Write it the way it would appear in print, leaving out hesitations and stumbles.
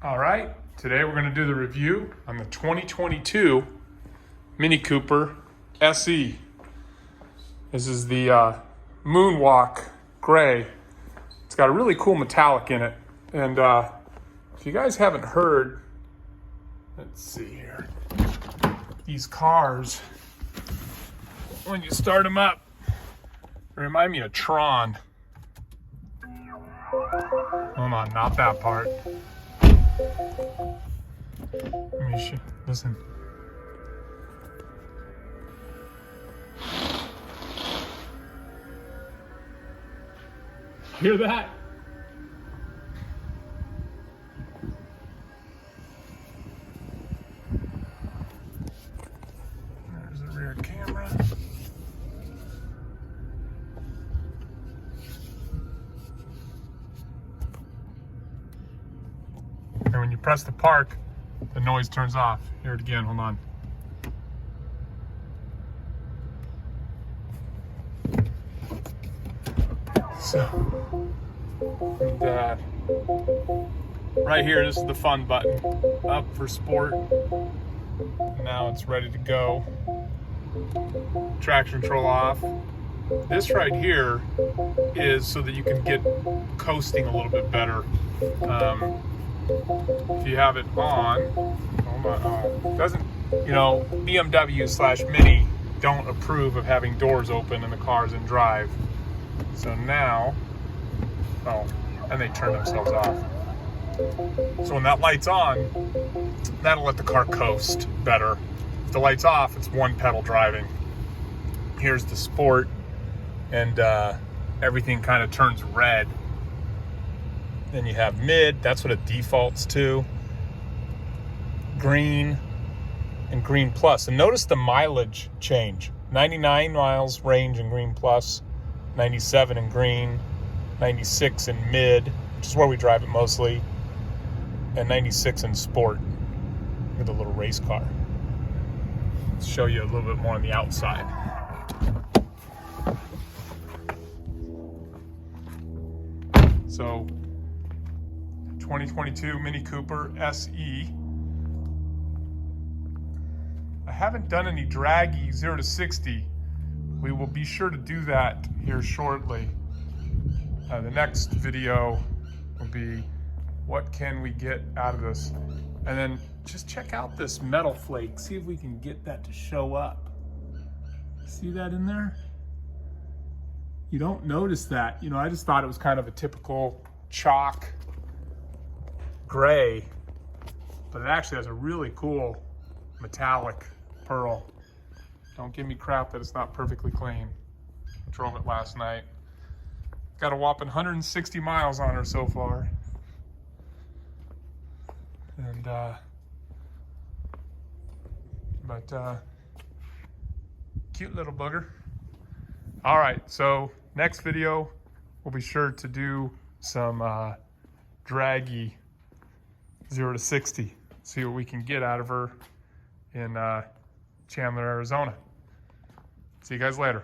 All right, today we're going to do the review on the 2022 Mini Cooper SE. This is the Moonwalk Gray. It's got a really cool metallic in it. And if you guys haven't heard, let's see here. These cars, when you start them up, they remind me of Tron. Hold on, not that part. Let me show, listen. Hear that? There's the rear camera. And when you press the park, the noise turns off. Hear it again, hold on. So, and, right here, this is the fun button. Up for sport. Now it's ready to go. Traction control off. This right here is so that you can get coasting a little bit better. If you have it on, hold on, doesn't, you know, BMW/Mini don't approve of having doors open in the cars in drive. So now, and they turn themselves off. So when that light's on, that'll let the car coast better. If the light's off, it's one pedal driving. Here's the sport, and everything kind of turns red. Then you have mid, that's what it defaults to. Green and green plus. And notice the mileage change. 99 miles range in green plus, 97 in green, 96 in mid, which is where we drive it mostly, and 96 in sport with a little race car. Let's show you a little bit more on the outside. So, 2022 Mini Cooper SE. I haven't done any draggy 0 to 60. We will be sure to do that here shortly. The next video will be what can we get out of this. And then just check out this metal flake. See if we can get that to show up. See that in there? You don't notice that. You know, I just thought it was kind of a typical chalk gray, but it actually has a really cool metallic pearl. Don't give me crap that it's not perfectly clean. I drove it last night. Got a whopping 160 miles on her so far. And, cute little booger. All right, so next video, we'll be sure to do some draggy 0 to 60. See what we can get out of her in Chandler, Arizona. See you guys later.